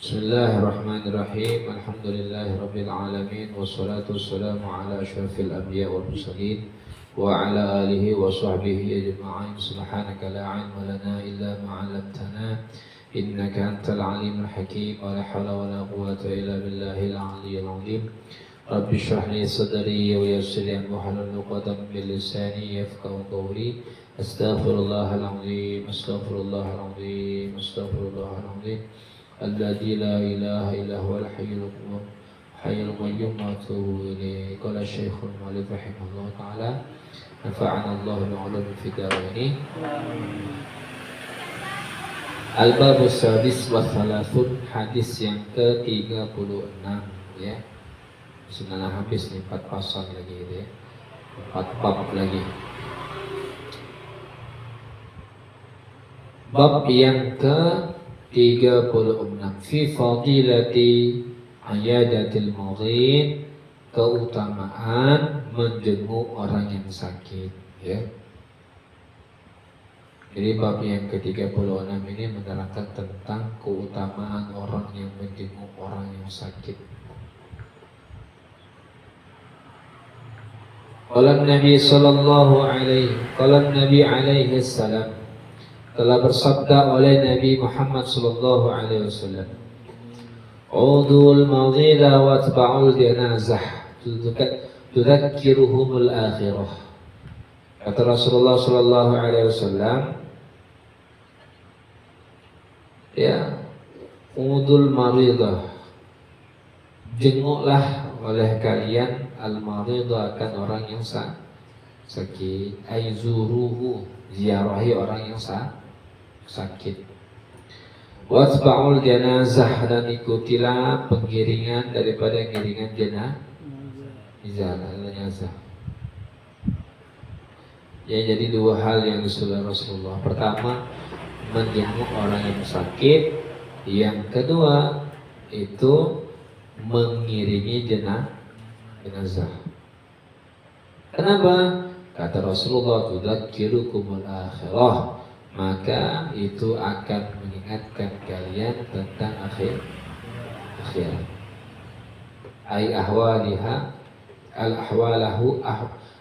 Bismillahirrahmanirrahim. Alhamdulillahi alamin. Wassalatu wassalamu ala asyrafil anbiya wal mursalin wa ala alihi wa sahbihi ajma'in. Subhanaka la ilma lana illa ma 'allamtana innaka antal alimul hakim. Wa la hawla wa la quwwata illa billahil aliyyil azim. Rabbi shrah li sadri wa yassir li amri wahlul 'uqdatam min lisani yafqahu qawli. Astaghfirullahal azim. Astaghfirullahal azim. Astaghfirullahal azim. Alladzi la ilaha illa huwal hayyul qayyum wa atubu ilaihi. Qala Syekhul Mu'allif rahimahullah taala, nafa'ana Allahu bi'ulumi fid dharain. Al-babus sadis wa thalathun, hadis yang ke-36 ya. Sudah habis nih 4 pasal lagi gitu ya. 4 bab lagi. Bab yang ke-36 fi fadilati ayadatil marid, keutamaan menjenguk orang yang sakit ya. Jadi bab yang ke-36 ini menerangkan tentang keutamaan orang yang menjenguk orang yang sakit. Qala Nabi sallallahu alaihi salam, telah bersabda oleh Nabi Muhammad sallallahu alaihi wasallam, udul madhila wa atba'ul janazah tudzakiruhumul akhirah. Kata Rasulullah sallallahu alaihi wasallam, ya, udul maridah, jenguklah oleh kalian al-maridah, akan orang yang sakit, aizuruhu, ziarahi orang yang sakit. Wasba'ul janazah, dan ikutilah pengiringan daripada ngiringan jenazah. Ya, jadi 2 hal yang disuruh Rasulullah. Pertama, menjenguk orang yang sakit. Yang kedua, itu mengiringi jenazah. Kenapa? Kata Rasulullah, tudzakirukumul akhirah, maka itu akan mengingatkan kalian tentang akhirat. Ai ahwaliha, al ahwalahu,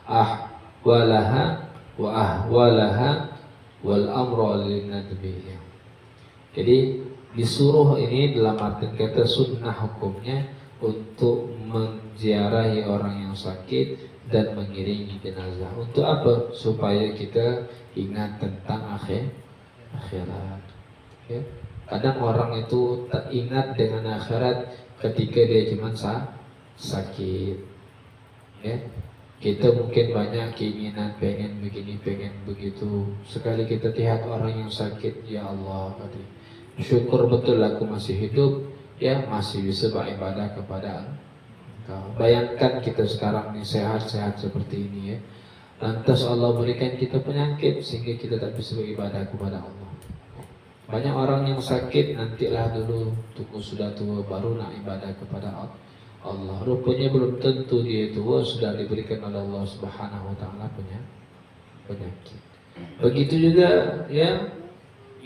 ahwalaha wa ahwalaha wal amra lin nadbiyah. Jadi disuruh ini dalam arti kata sunnah hukumnya untuk menziarahi orang yang sakit dan mengiringi jenazah. Untuk apa? Supaya kita ingat tentang akhirat. Ya. Kadang orang itu tak ingat dengan akhirat ketika dia cuma sakit. Ya. Kita mungkin banyak keinginan, pengen begini, pengen begitu. Sekali kita lihat orang yang sakit, ya Allah, syukur betul aku masih hidup, ya, masih bisa beribadah kepada Allah. Bayangkan kita sekarang ini sehat-sehat seperti ini ya. Lantas Allah berikan kita penyakit sehingga kita tak bisa beribadah kepada Allah. Banyak orang yang sakit, nantilah dulu tunggu sudah tua baru nak ibadah kepada Allah. Rupanya belum tentu dia tua sudah diberikan oleh Allah Subhanahu wa taala penyakit. Begitu juga ya,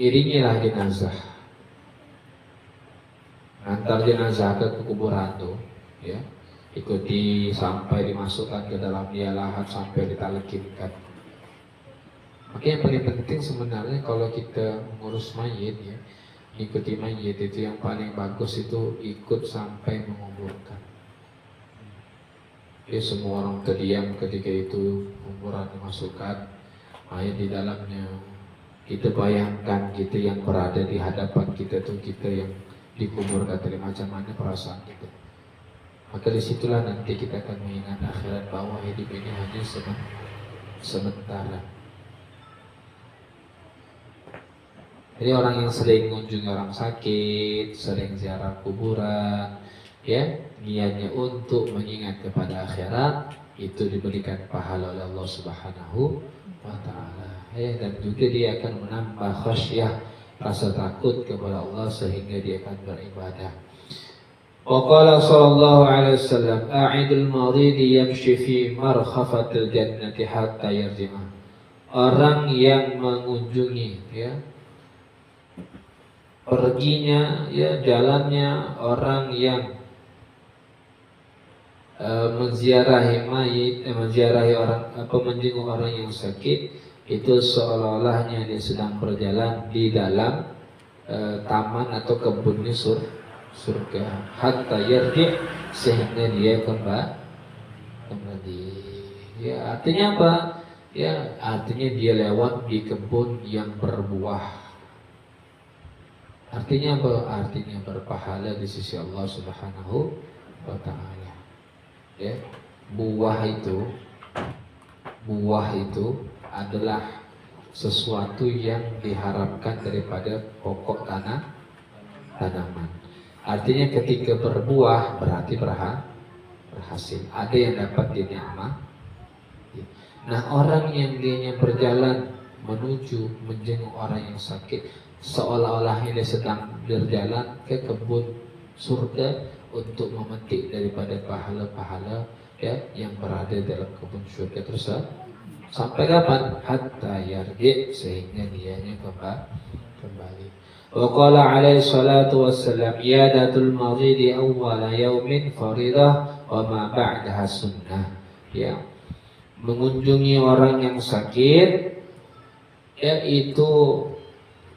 iringilah jenazah. Antar jenazah ke kuburan tuh ya. Ikuti sampai dimasukkan ke dalam lahat, sampai ditalekinkan. Maka yang paling penting sebenarnya kalau kita mengurus mayit ya, ikuti mayit itu yang paling bagus, itu ikut sampai menguburkan. Ya, semua orang terdiam ketika itu kuburan dimasukkan, mayit di dalamnya. Kita bayangkan kita yang berada di hadapan kita tuh, kita yang dikuburkan, dari macam mana perasaan kita. Maka disitulah nanti kita akan mengingat akhirat, bahwa hidup ini hanya sementara. Jadi orang yang sering mengunjungi orang sakit, sering ziarah kuburan, ya, niatnya untuk mengingat kepada akhirat, itu diberikan pahala oleh Allah Subhanahu wa taala. Ya, dan juga dia akan menambah khasyah, rasa takut kepada Allah, sehingga dia akan beribadah. Waqala sallallahu alaihi wasallam, a'idul maridi yamshi fi markhafatil jannati hatta yarji'ah. Orang yang mengunjungi ya perginya, ya jalannya orang yang menziarahi mayit, menziarahi orang, menjenguk orang yang sakit, itu seolah-olahnya dia sedang berjalan di dalam taman atau kebun surga. Hatta yarji, sehingga dia kembali. Ya, artinya apa? Ya, artinya dia lewat di kebun yang berbuah. Artinya apa? Artinya berpahala di sisi Allah Subhanahu wa Ta'ala. Ya, buah itu adalah sesuatu yang diharapkan daripada pokok tanaman. Artinya ketika berbuah berarti berhasil. Ada yang dapat dinikmati. Nah, orang yang dianya berjalan menuju menjenguk orang yang sakit, seolah-olah dia sedang berjalan ke kebun surga untuk memetik daripada pahala-pahala ya yang berada dalam kebun surga tersebut. Sampai kapan? Hatta yarji, sehingga dianya kembali. Wa qala alaihi salatu wassalam, iyadatul maghidi awwala yaumin faridah wa ma ba'daha sunnah. Ya, mengunjungi orang yang sakit yaitu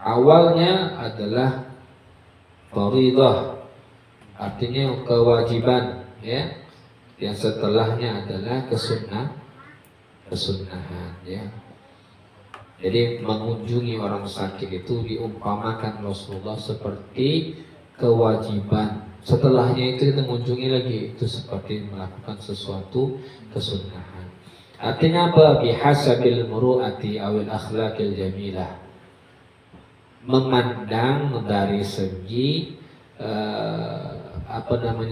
awalnya adalah faridah, artinya kewajiban, ya. Yang setelahnya adalah kesunahan, ya. Jadi mengunjungi orang sakit itu diumpamakan Rasulullah seperti kewajiban. Setelahnya itu kita mengunjungi lagi, itu seperti melakukan sesuatu kesunahan. Artinya apa? Bihasabil muru'ati awil akhlaqil jamilah. Memandang dari segi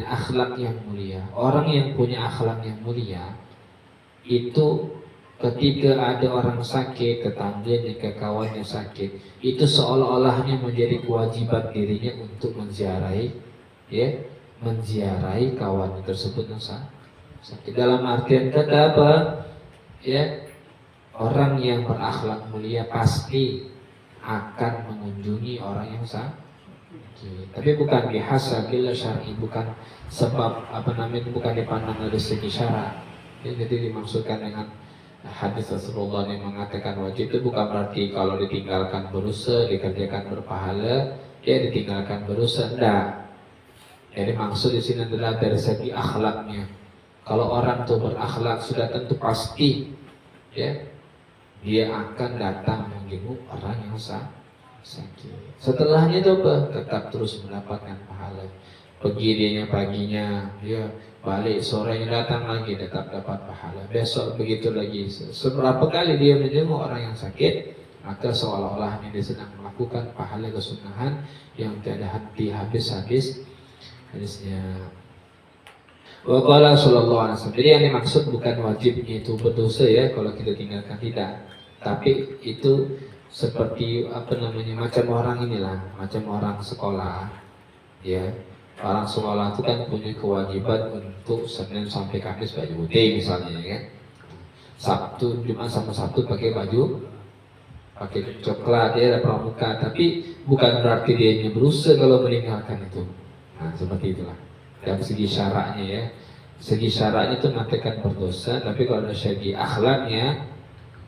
akhlak yang mulia. Orang yang punya akhlak yang mulia itu ketika ada orang sakit, tetangganya, kawannya sakit, itu seolah-olahnya menjadi kewajiban dirinya untuk menziarahi, ya, menziarahi kawan tersebut yang sakit. Dalam artian kata apa? Ya, orang yang berakhlak mulia pasti akan mengunjungi orang yang sakit. Tapi bukan bihasabil syar'i, bukan sebab bukan dipandang dari segi syarat. Jadi dimaksudkan dengan hadis Rasulullah yang mengatakan wajib itu bukan berarti kalau ditinggalkan berusaha, dikerjakan berpahala, ya ditinggalkan berusaha, enggak. Jadi maksud di sini adalah dari segi akhlaknya. Kalau orang itu berakhlak sudah tentu pasti, ya, dia akan datang menjenguk orang yang sakit. Setelahnya itu tetap terus mendapatkan pahala. Pergi dianya paginya, ya, balik sorenya datang lagi tetap dapat pahala. Besok begitu lagi. Seberapa kali dia menjenguk orang yang sakit, maka seolah-olah dia sedang melakukan pahala kesunahan yang tiada henti habis-habis hadisnya. Wa qala sallallahu alaihi wasallam. Jadi yang dimaksud bukan wajibnya itu berdosa, ya, kalau kita tinggalkan, tidak. Tapi itu seperti macam orang inilah, macam orang sekolah, ya. Orang sekolah itu kan punya kewajiban untuk Senin sampai Kamis baju putih misalnya, ya. Sabtu, Jumat sama Sabtu pakai coklat, ya, ada pramuka. Tapi bukan berarti dia berusaha kalau meninggalkan itu. Nah, seperti itulah. Dari segi syaraknya, ya, segi syaraknya itu mengatakan berdosa. Tapi kalau dari segi akhlaknya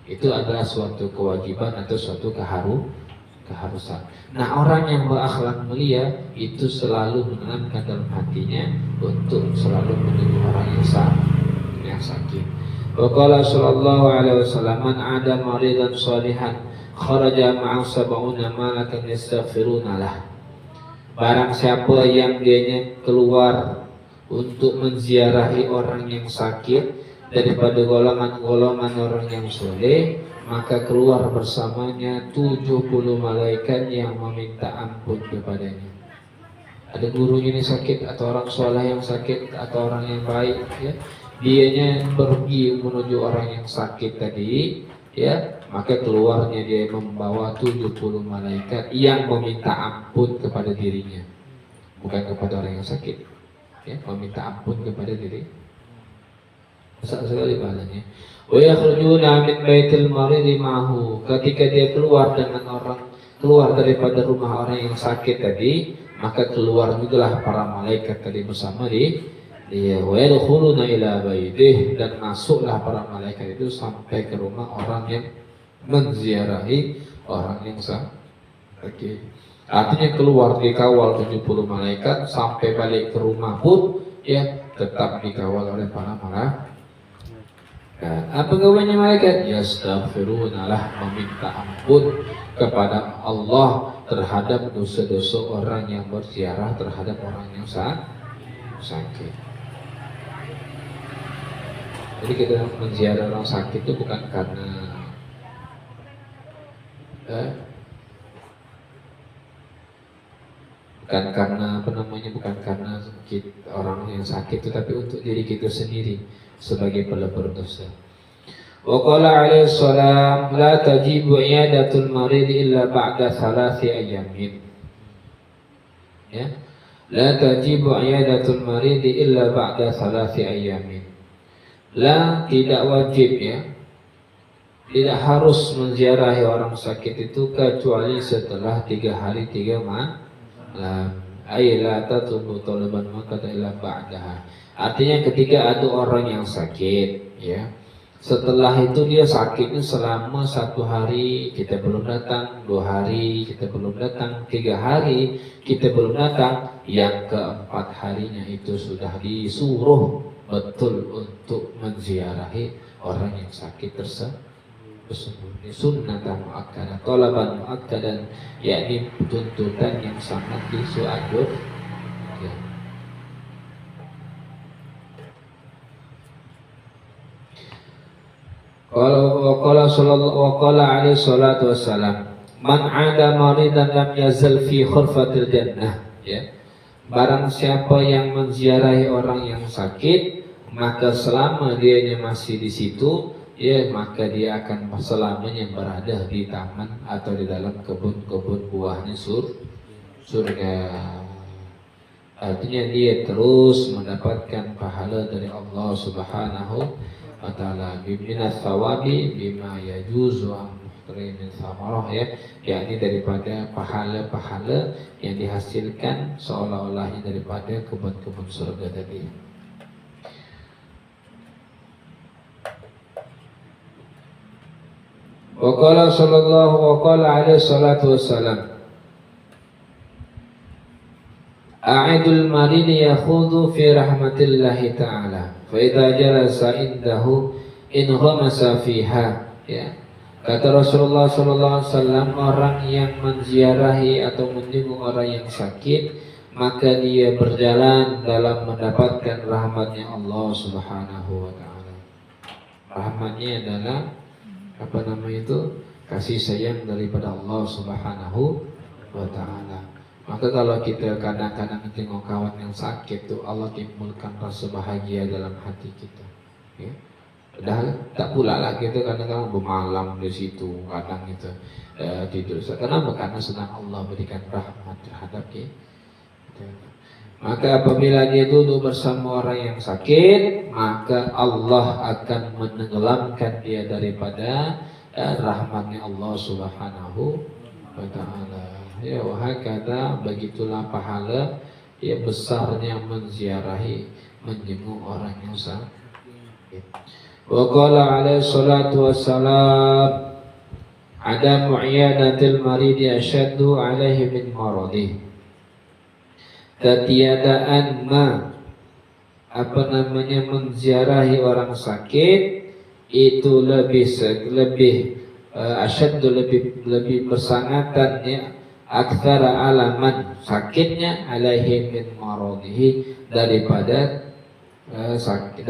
itu adalah suatu kewajiban atau suatu keharusan. Nah, orang yang berakhlak mulia itu selalu menanamkan dalam hatinya untuk selalu menjenguk orang yang sakit. Wa qala sallallahu alaihi wasallam, man ada maridan shalihan kharaja ma'a sab'una malakan yastaghfiruna lah. Barang siapa yang dianya keluar untuk menziarahi orang yang sakit daripada golongan-golongan orang yang soleh, maka keluar bersamanya 70 malaikat yang meminta ampun kepadanya. Ada gurunya ini sakit, atau orang soleh yang sakit, atau orang yang baik, ya, dianya pergi menuju orang yang sakit tadi, ya, maka keluarnya dia membawa 70 malaikat yang meminta ampun kepada dirinya, bukan kepada orang yang sakit, ya, meminta ampun kepada diri. Besar sekali pahalanya. Wa yakhrujuna min baitil marid ma'hu. Ketika dia keluar dengan orang keluar daripada rumah orang yang sakit tadi, maka keluar jugalah para malaikat tadi bersama dia wa yadkhuluna ila baitih, dan masuklah para malaikat itu sampai ke rumah orang yang menziarahi orang yang sakit. Artinya keluar dikawal 70 malaikat, sampai balik ke rumah pun ya tetap dikawal oleh para malaikat. Apa gawaannya malaikat? Yastaghfiruna lah, meminta ampun kepada Allah terhadap dosa-dosa orang yang berziarah terhadap orang yang sakit. Jadi kita menziarah orang sakit itu bukan karena bukan karena orang yang sakit, tetapi untuk diri kita sendiri sebagai pelebur dosa. Wa qala alaihi salam la tajibu iyadatul marid illa ba'da 3 ayamin. Ya. La tajibu iyadatul marid illa ba'da 3 ayamin. La, tidak wajib ya. Tidak harus menziarahi orang sakit itu kecuali setelah 3 hari 3 malam. Ay la tatubu talaban maka illa ba'daha. Artinya ketika ada orang yang sakit ya, setelah itu dia sakitnya selama 1 hari kita belum datang, 2 hari kita belum datang, 3 hari kita belum datang, yang keempat harinya itu sudah disuruh betul untuk menziarahi orang yang sakit tersebut. Sunnatan muakkadah, talaban muakkadan, yakni tuntutan yang sangat disuruh. Ya. Qala alaihi salatu wassalam, man 'ada maridan lam yazal fi khurfatil jannah. Ya. Barang siapa yang menziarahi orang yang sakit, maka selama dia masih di situ, ya maka dia akan selamanya berada di taman atau di dalam kebun-kebun buahnya surga. Artinya dia terus mendapatkan pahala dari Allah Subhanahu wa taala, biminas sawabi bima yajuzu an muhtarin samarah, ya, yakni daripada pahala-pahala yang dihasilkan seolah-olahnya daripada kebun-kebun surga tadi. Wa qala alaihi salatu wassalam, a'idul maridi yakhudhu fi rahmatillahi ta'ala fa idza jalasa indahu in ghamasa fiha. Ya, kata Rasulullah sallallahu alaihi wasallam, orang yang menziarahi atau menjenguk orang yang sakit, maka dia berjalan dalam mendapatkan rahmatnya Allah Subhanahu wa taala. Rahmatnya adalah kasih sayang daripada Allah Subhanahu wa taala. Maka kalau kita kadang-kadang tengok kawan yang sakit tuh, Allah timbulkan rasa bahagia dalam hati kita. Ya. Padahal tak pula lah kita kadang-kadang bermalam di situ, kadang kita tidur. Kenapa? Karena sedang Allah berikan rahmat terhadap kita. Maka apabila dia duduk bersama orang yang sakit, maka Allah akan menenggelamkan dia daripada rahmatnya Allah Subhanahu wa ta'ala. Ya, wahakata, begitulah pahala ya besarnya menziarahi, menjenguk orang yang sakit. Wa qala alaihi salatu wassalam, adamu iyadatil maridi asyaddu alaihi min maradih. Ketiadaan menziarahi orang sakit itu lebih asyaddu, lebih bersangatan ya, aktsara alaman, sakitnya, alaihi min maradihi, daripada sakit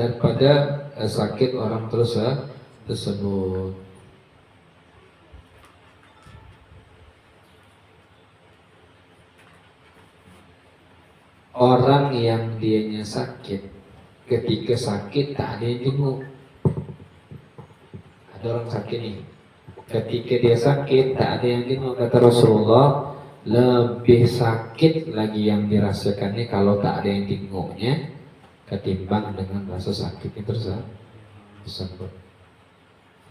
orang tersebut. Orang yang dianya sakit, ketika sakit tak ada yang jenguk. Ada orang sakit nih, ketika dia sakit tak ada yang jenguk, kata Rasulullah, lebih sakit lagi yang dirasakannya kalau tak ada yang jenguknya ketimbang dengan rasa sakitnya tersebut.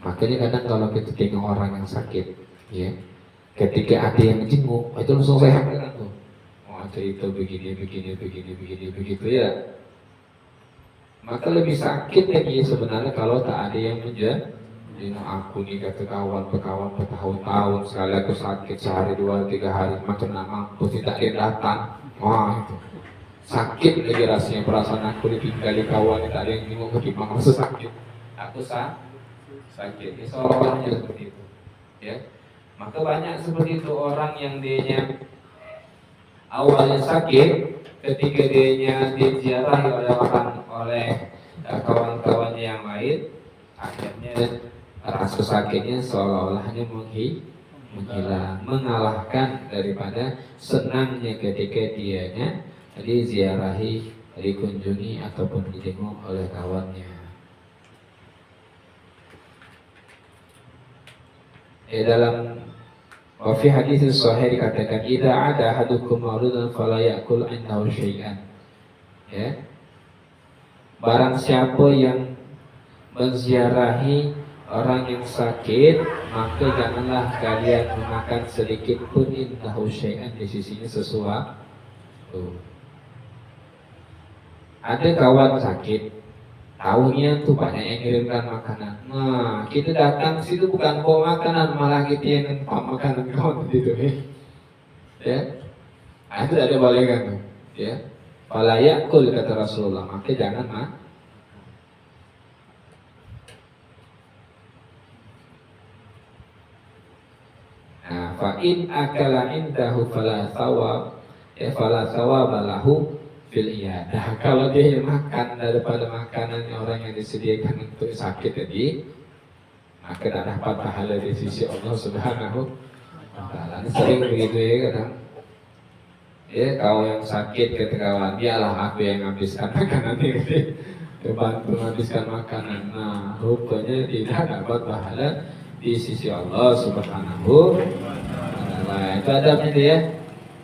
Makanya kadang kalau kita tengok orang yang sakit, ya, Ketika ada yang jenguk, itu langsung sehat kan tuh. Oh cerita begini begitu ya. Maka lebih sakit lagi sebenarnya kalau tak ada yang menjenguk. Aku nih kata kawan bertahun-tahun sekali aku sakit sehari 2 3 hari macam nak mampu tidak dia datang. Wah itu sakit lagi rasanya perasaan aku ditinggali kawan tak ada yang jenguk ketimbang rasa sakit. Aku sakit. Seolah-olahnya seperti itu. Ya. Maka banyak seperti itu orang yang dianya awalnya sakit, ketika dianya diziarahi oleh kawan-kawannya yang lain, akhirnya rasa sakitnya seolah-olahnya menghilang, mengalahkan daripada senangnya ketika dianya diziarahi, dikunjungi ataupun dijenguk oleh kawannya. Dalam fi hadis sahih dikatakan idza ada ahadukum mauridan fala ya'kul indahu syai'an. Ya. Barang siapa yang menziarahi orang yang sakit, maka janganlah kalian memakan sedikit pun indahu syai'an, di sisinya sesuatu. Ada kawan sakit, tahunya tuh banyak yang kirimkan makanan. Nah, kita datang situ bukan bawa makanan, malah kita yang nempak makanan kawan gitu ya. Itu ada balikan tuh, ya. Fala ya'kul kata Rasulullah, maka jangan fa in akala indahu fala thawab lahu fil iyadah. Kalau dia makan daripada makanan orang yang disediakan untuk sakit tadi, maka tidak dapat pahala di sisi Allah Subhanahu wa taala. Sering begitu ya kadang. Ya, kau yang sakit kata kawan, dialah aku yang habiskan makanan ini. Bantu menghabiskan makanan. Nah, rupanya tidak dapat pahala di sisi Allah Subhanahu wa taala. Itu adabnya itu ya.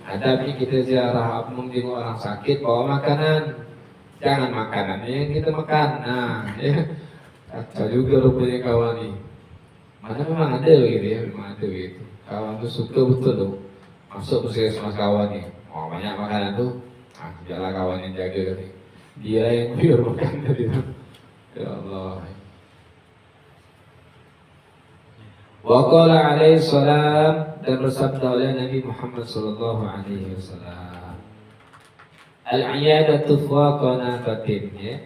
Adabnya kita ziarah menjenguk orang sakit, bawa makanan. Jangan makanannya yang kita makan. Nah, ya. Kacau juga rupanya kawan ini. Mana memang ada begitu ya, memang ada begitu. Kawan tuh suka betul tuh. Masuk puskesmas kawan nih. Oh, banyak makanan tuh. Janganlah kawan yang jaga tadi. Dia yang biar makan tadi tuh. Ya Allah. Wa qala alaihi salam, dan bersabda oleh Nabi Muhammad sallallahu alaihi wasallam, al-iyadatu fawqa nafatin, ya.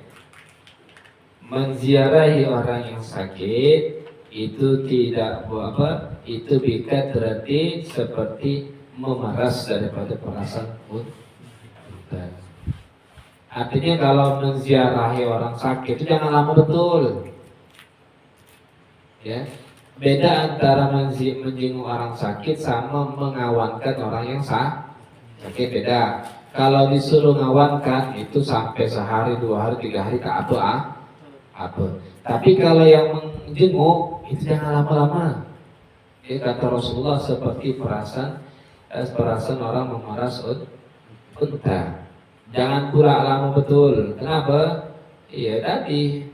Menziarahi orang yang sakit itu tidak apa? Itu bikat berarti seperti memeras daripada perasaan unta. Artinya kalau menziarahi orang sakit itu jangan lama betul. Ya. Beda antara menjenguk orang sakit sama mengawankan orang yang sakit, beda. Kalau disuruh ngawankan itu sampai sehari, 2 hari, 3 hari ke apa. Tapi kalau yang menjenguk itu jangan lama-lama. Ya, kata Rasulullah seperti perasaan orang memeras unta. Jangan pula lama betul. Kenapa? Iya tadi,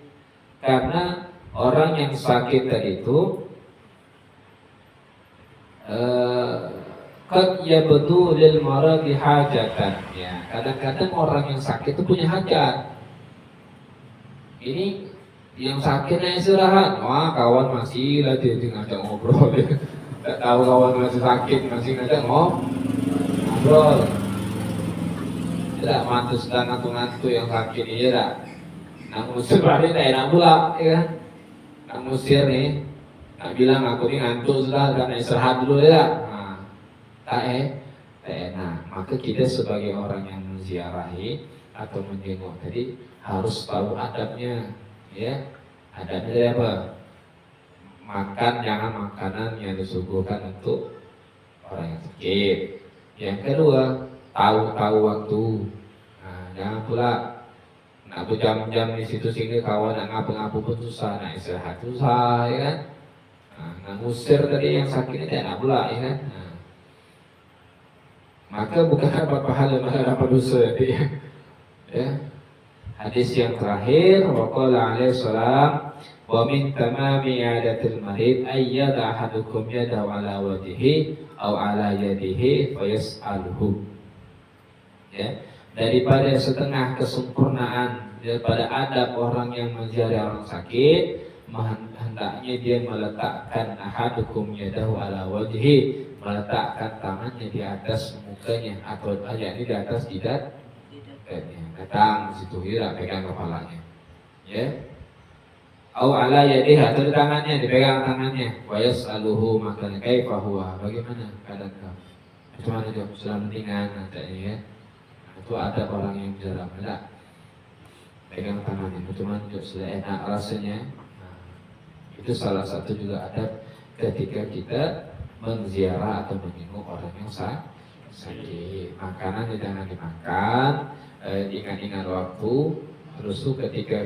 karena orang yang sakit tadi itu qad yabdu lil maradi hajatan, ya. Kadang-kadang orang yang sakit itu punya hajat. Ini yang sakitnya istirahat. Wah, kawan masih lah dia ngajak ngobrol. Tak tahu kawan masih sakit masih ngajak ngobrol. Tidak mantus dan ngantuk yang sakit ini tidak. Nak musir balik tak enak pula, ya kan? Nak musir nih. Nak bilang aku ini ngantuk sudah, karena istirahat dulu ya. Nah, tak enak. Maka kita sebagai orang yang menziarahi atau menjenguk tadi harus tahu adabnya, ya. Adabnya dari apa? Makan jangan makanan yang disuguhkan untuk orang yang sakit. Yang kedua, tahu waktu. Nah, jangan pula nak berjam-jam di situ sini kawan nak ngapa-ngapa pun susah, nak istirahat susah, ya kan? Nah, ngusir tadi yang sakit ini enak pula, ya kan? Nah, maka bukan dapat pahala, malah dapat dosa, ya. Hadis yang terakhir, waqala alaihi salam, Wa min tamami i'adatil marid ayyada ahadukum yadahu ala wajhihi aw ala yadihi fayas'aluhu. Ya, daripada setengah kesempurnaan daripada adab orang yang menziarahi orang sakit, hendaknya dia meletakkan ahadukum yadahu ala wajhi, meletakkan tangannya di atas mukanya atau yakni di atas jidat, datang di situ, tidak pegang kepalanya, ya. Au ala yadihi, atau di tangannya, dipegang tangannya. Wa yas'aluhu, makanya kaifa huwa, bagaimana keadaan kamu? Bagaimana jawab, sudah mendingan nantinya, ya. Itu ada orang yang jarang, enggak pegang tangannya, bagaimana jawab, sudah enak rasanya. Nah, itu salah satu juga adab ketika kita menziarah atau menjenguk orang yang sakit. Makanan jangan dimakan, ingat-ingat waktu. Terus tuh ketika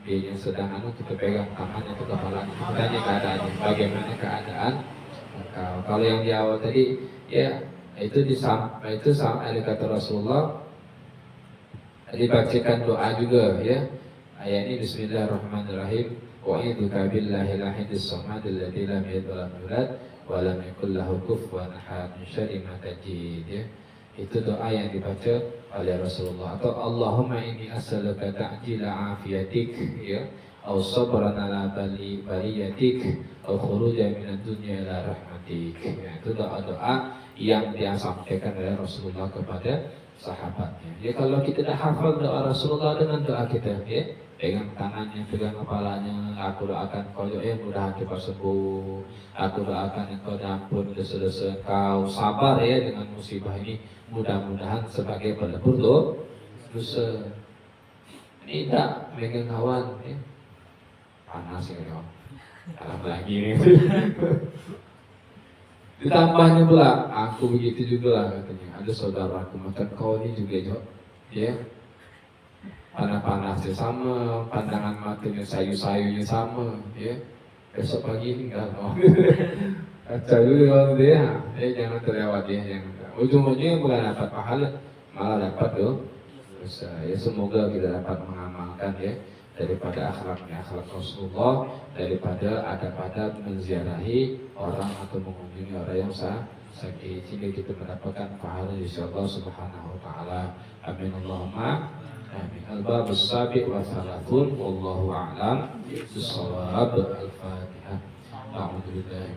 dia yang sedang kita pegang tangannya atau kepalanya, kita tanya keadaannya, bagaimana keadaan engkau. Kalau yang di awal tadi, ya itu ada kata Rasulullah, dibacakan doa juga, ya. Ayat ini Bismillahirrahmanirrahim. Wa'idzuka billahil ahadis samadil ladzi lam yalid wa lam yulad wa lam yakul lahu kufuwan ahad min syarri ma tajid, ya. Itu doa yang dibaca oleh Rasulullah. Atau Allahumma inni as'aluka ta'jila afiyatik, ya, atau sabran ala baliyatik, atau khurujan minad dunya ila rahmatik. Ya, itu doa-doa yang disampaikan oleh Rasulullah kepada sahabatnya. Ya, kalau kita dah hafal doa Rasulullah dengan doa kita, ya, pegang tangannya, pegang kepalanya, aku doakan kau mudah cepat sembuh, aku doakan engkau ampun dosa-dosa kau, sabar ya dengan musibah ini, mudah-mudahan sebagai pelebur dosa. Ini tak pegang kawan, ya. Panas ya kawan, kalah lagi nih. Ditambahnya pula, aku begitu juga lah katanya, ada saudaraku makan kau ini juga jo, ya. Panas-panasnya sama, pandangan matanya sayu-sayunya sama, ya. Besok pagi ini enggak mau. Kacau juga dia, jangan terlewat ya, jangan. Ujung-ujungnya bukan dapat pahala, malah dapat dosa. Ya, semoga kita dapat mengamalkan, ya, daripada akhlaknya akhlak Rasulullah, daripada adab-adab menziarahi orang atau mengunjungi orang yang sakit, sehingga kita mendapatkan pahala insyaallah subhanahu wa ta'ala. Amin Allahumma amin. Al-bab as-sabi' wa thalathun wallahu a'lam bis-shawab. Al-Fatihah. A'udzu billahi